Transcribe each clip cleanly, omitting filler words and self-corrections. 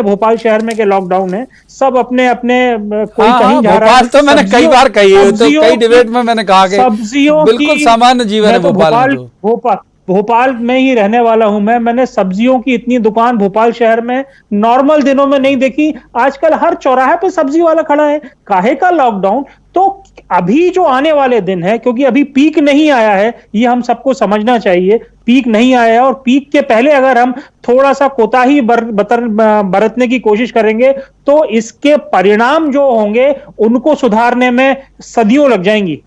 भोपाल शहर में के लॉकडाउन है, सब अपने अपने कोई हाँ कहीं हाँ, जा रहा है। भोपाल तो मैंने कई बार कही है, तो कई डिबेट में मैंने कहा कि सब्जियों बिल्कुल की, सामान्य जीवन है मैं तो भोपाल में तो। भोपाल भोपाल में ही रहने वाला हूं। मैंने सब्जियों की इतनी दुकान भोपाल शहर में नॉर्मल दिनों में नहीं देखी। आजकल हर चौराहे पे सब्जी वाला खड़ा है। काहे का लॉकडाउन? तो अभी जो आने वाले दिन है, क्योंकि अभी पीक नहीं आया है, ये हम सबको समझना चाहिए। पीक नहीं आया है, और पीक के पहले अगर हम थोड़ा सा कोताही बरतने की कोशिश करेंगे तो इसके परिणाम जो होंगे उनको सुधारने में सदियों लग जाएंगी।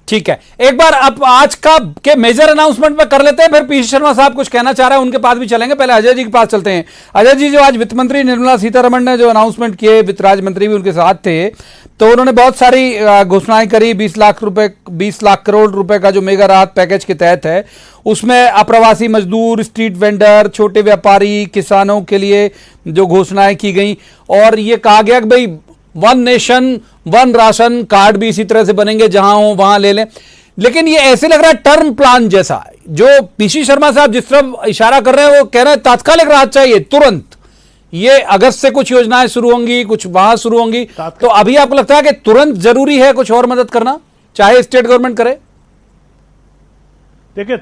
ठीक है, एक बार अब आज का के मेजर अनाउंसमेंट में कर लेते हैं, फिर पीसी शर्मा साहब कुछ कहना चाह रहे हैं, उनके पास भी चलेंगे। पहले अजय जी के पास चलते हैं। अजय जी, जो आज वित्त मंत्री निर्मला सीतारमण ने जो अनाउंसमेंट किए, वित्त राज्य मंत्री भी उनके साथ थे, तो उन्होंने बहुत सारी घोषणाएं करी। 20 लाख करोड़ रुपए का जो मेगा राहत पैकेज के तहत है, उसमें अप्रवासी मजदूर, स्ट्रीट वेंडर, छोटे व्यापारी, किसानों के लिए जो घोषणाएं की गई, और ये कहा गया कि भाई one nation one ration card भी इसी तरह से बनेंगे, जहां हो वहां ले लें। लेकिन ये ऐसे लग रहा है टर्म प्लान जैसा। जो पीसी शर्मा साहब जिस तरफ इशारा कर रहे हैं, वो कह रहे हैं तात्कालिक राहत चाहिए तुरंत। ये अगस्त से कुछ योजनाएं शुरू होंगी, कुछ वहां शुरू होंगी, तो अभी आपको लगता है कि तुरंत जरूरी है कुछ और मदद करना, चाहे स्टेट गवर्नमेंट करे? देखिए,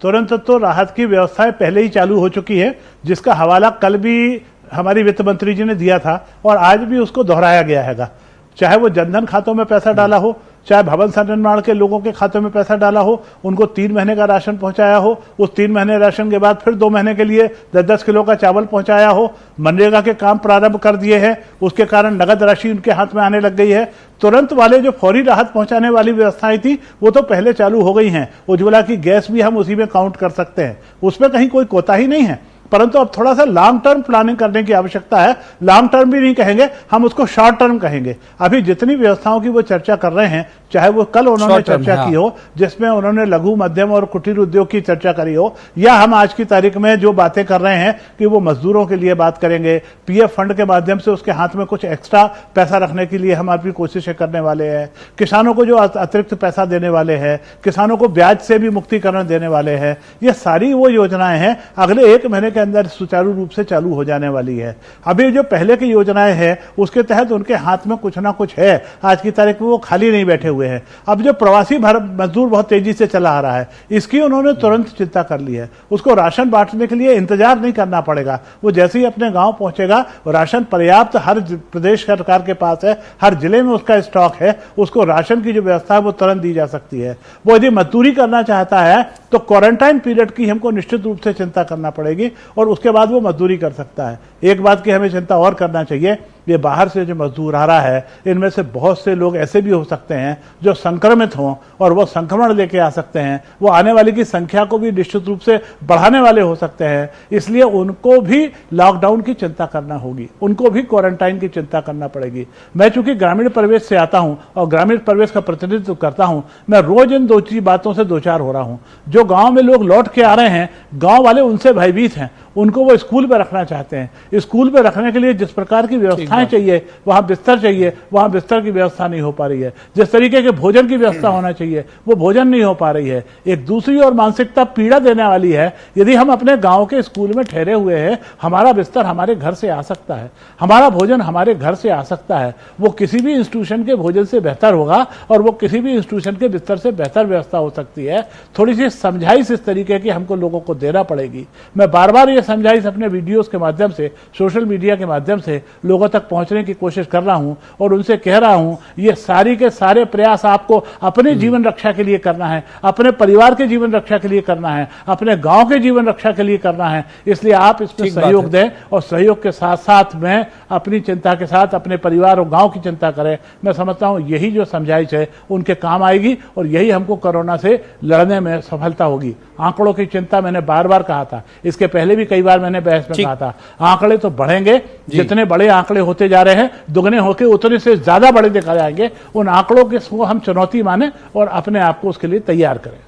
तुरंत तो राहत की व्यवस्थाएं पहले ही चालू हो चुकी है, जिसका हवाला कल भी हमारी वित्त मंत्री जी ने दिया था और आज भी उसको दोहराया गया हैगा। चाहे वो जनधन खातों में पैसा डाला हो, चाहे भवन निर्माण के लोगों के खातों में पैसा डाला हो, उनको 3 महीने का राशन पहुंचाया हो, उस 3 महीने राशन के बाद फिर 2 महीने के लिए 10-10 किलो का चावल पहुंचाया हो, मनरेगा के काम प्रारंभ कर दिए हैं, उसके कारण नगद राशि उनके हाथ में आने लग गई है। तुरंत वाले जो फौरी राहत पहुंचाने वाली व्यवस्थाएं थी, वो तो पहले चालू हो गई हैं। उज्ज्वला की गैस भी हम उसी में काउंट कर सकते हैं, उसमें कहीं कोई कोताही नहीं है। परंतु अब थोड़ा सा लॉन्ग टर्म प्लानिंग करने की आवश्यकता है। लॉन्ग टर्म भी नहीं कहेंगे, हम उसको शॉर्ट टर्म कहेंगे। अभी जितनी व्यवस्थाओं की वो चर्चा कर रहे हैं, चाहे वो कल उन्होंने चर्चा की हो, जिसमें उन्होंने लघु मध्यम और कुटीर उद्योग की चर्चा करी हो, या हम आज की तारीख में जो बातें कर रहे हैं कि वो मजदूरों के लिए बात करेंगे, पीएफ फंड के माध्यम से उसके हाथ में कुछ एक्स्ट्रा पैसा रखने के लिए हम अपनी कोशिशें करने वाले हैं, किसानों को जो अतिरिक्त पैसा देने वाले हैं, किसानों को ब्याज से भी मुक्तिकरण देने वाले हैं, ये सारी वो योजनाएं हैं अगले 1 महीने के अंदर सुचारू रूप से चालू हो जाने वाली है। अभी जो पहले की योजनाएं हैं, उसके तहत उनके हाथ में कुछ ना कुछ है। आज की तारीख में वो खाली नहीं बैठे हुए हैं। अब जो प्रवासी मजदूर बहुत तेजी से चला आ रहा है, इसकी उन्होंने तुरंत चिंता कर ली है। उसको राशन बांटने के लिए इंतजार नहीं करना पड़ेगा। वो जैसे ही अपने गांव पहुंचेगा, राशन पर्याप्त हर प्रदेश सरकार के पास है, हर जिले में उसका स्टॉक है, उसको राशन की जो व्यवस्था है वो तुरंत दी जा सकती है। वो यदि मजदूरी करना चाहता है तो क्वारंटाइन पीरियड की हमको निश्चित रूप से चिंता करना पड़ेगी, और उसके बाद वो मजदूरी कर सकता है। एक बात की हमें चिंता और करना चाहिए, ये बाहर से जो मजदूर आ रहा है, इनमें से बहुत से लोग ऐसे भी हो सकते हैं जो संक्रमित हों और वो संक्रमण लेके आ सकते हैं। वो आने वाले की संख्या को भी निश्चित रूप से बढ़ाने वाले हो सकते हैं। इसलिए उनको भी लॉकडाउन की चिंता करना होगी, उनको भी क्वारंटाइन की चिंता करना पड़ेगी। मैं चूंकि ग्रामीण परिवेश से आता हूं और ग्रामीण परिवेश का प्रतिनिधित्व करता हूं, मैं रोज इन दो बातों से दो चार हो रहा हूं। जो गांव में लोग लौट के आ रहे हैं, गांव वाले उनसे भयभीत हैं, उनको वो स्कूल में रखना चाहते हैं। स्कूल में रखने के लिए जिस प्रकार की व्यवस्थाएं चाहिए, वहां बिस्तर चाहिए, वहां बिस्तर की व्यवस्था नहीं हो पा रही है। जिस तरीके के भोजन की व्यवस्था होना चाहिए, वो भोजन नहीं हो पा रही है। एक दूसरी और मानसिकता पीड़ा देने वाली है। यदि हम अपने गांव के स्कूल में ठहरे हुए हैं, हमारा बिस्तर हमारे घर से आ सकता है, हमारा भोजन हमारे घर से आ सकता है, वो किसी भी इंस्टीट्यूशन के भोजन से बेहतर होगा और वो किसी भी इंस्टीट्यूशन के बिस्तर से बेहतर व्यवस्था हो सकती है। थोड़ी सी समझाइश इस तरीके की हमको लोगों को देना पड़ेगी। मैं बार बार ये समझाइश अपने वीडियोस के माध्यम से, सोशल मीडिया के माध्यम से लोगों तक पहुंचने की कोशिश कर रहा हूं और उनसे कह रहा हूं, ये सारी के सारे प्रयास आपको अपने जीवन रक्षा के लिए करना है, अपने परिवार के जीवन रक्षा के लिए करना है, अपने गांव के जीवन रक्षा के लिए करना है। इसलिए आप इसमें सहयोग दें और सहयोग के साथ साथ में अपनी चिंता के साथ अपने परिवार और गांव की चिंता करें। मैं समझता हूं यही जो समझाइश है उनके काम आएगी और यही हमको कोरोना से लड़ने में सफलता होगी। आंकड़ों की चिंता मैंने बार बार कहा था, इसके पहले भी कई बार मैंने बहस में कहा था, आंकड़े तो बढ़ेंगे, जितने बड़े आंकड़े होते जा रहे हैं दुगने होकर उतने से ज्यादा बड़े देखा जाएंगे। उन आंकड़ों के हम चुनौती माने और अपने आप को उसके लिए तैयार करें।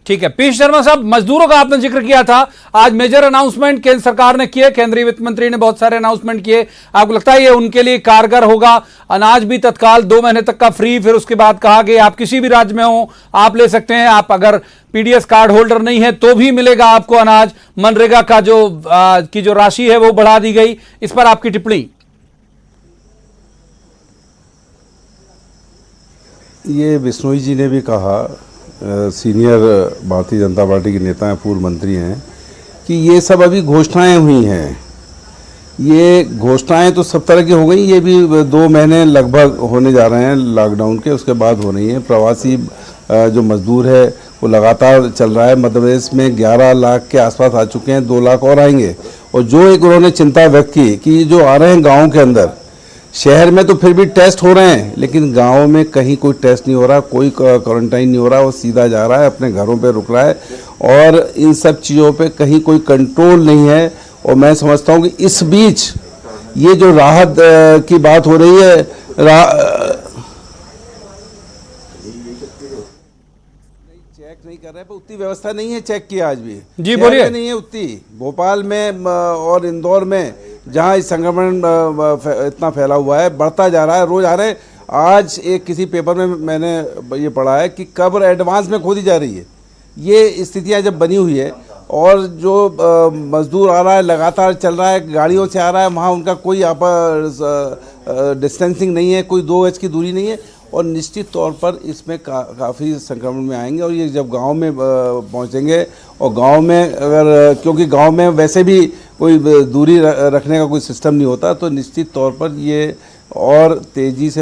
ठीक है। पीयूष शर्मा साहब, मजदूरों का आपने जिक्र किया था, आज मेजर अनाउंसमेंट केंद्र सरकार ने किए, केंद्रीय वित्त मंत्री ने बहुत सारे अनाउंसमेंट किए। आपको लगता है ये उनके लिए कारगर होगा? अनाज भी तत्काल 2 महीने तक का फ्री, फिर उसके बाद कहा कि आप किसी भी राज्य में हो आप ले सकते हैं, आप अगर पीडीएस कार्ड होल्डर नहीं है तो भी मिलेगा आपको अनाज। मनरेगा का जो राशि है वो बढ़ा दी गई। इस पर आपकी टिप्पणी? ये बिश्नोई जी ने भी कहा, सीनियर भारतीय जनता पार्टी के नेता हैं, पूर्व मंत्री हैं, कि ये सब अभी घोषणाएं हुई हैं। ये घोषणाएं तो सब तरह की हो गई, ये भी 2 महीने लगभग होने जा रहे हैं लॉकडाउन के, उसके बाद हो रही हैं। प्रवासी जो मजदूर है वो लगातार चल रहा है। मध्य प्रदेश में 11 लाख के आसपास आ चुके हैं, 2 लाख और आएंगे। और जो एक उन्होंने चिंता व्यक्त की कि जो आ रहे हैं गाँव के अंदर, शहर में तो फिर भी टेस्ट हो रहे हैं, लेकिन गांव में कहीं कोई टेस्ट नहीं हो रहा, कोई क्वारंटाइन नहीं हो रहा, वो सीधा जा रहा है, अपने घरों पे रुक रहा है, और इन सब चीज़ों पे कहीं कोई कंट्रोल नहीं है। और मैं समझता हूँ कि इस बीच ये जो राहत की बात हो रही है, चेक नहीं कर रहे, पर उतनी व्यवस्था नहीं है चेक की आज भी। जी बोलिए। नहीं है उतनी। भोपाल में और इंदौर में जहां इस संक्रमण इतना फैला हुआ है, बढ़ता जा रहा है, रोज आ रहे हैं। आज एक किसी पेपर में मैंने ये पढ़ा है कि कब्र एडवांस में खोदी जा रही है। ये स्थितियां जब बनी हुई है, और जो मजदूर आ रहा है लगातार चल रहा है, गाड़ियों से आ रहा है, वहाँ उनका कोई डिस्टेंसिंग नहीं है, कोई 2 गज की दूरी नहीं है, और निश्चित तौर पर इसमें काफ़ी संक्रमण में आएंगे। और ये जब गांव में पहुंचेंगे, और गांव में अगर, क्योंकि गांव में वैसे भी कोई दूरी रखने का कोई सिस्टम नहीं होता, तो निश्चित तौर पर ये और तेज़ी से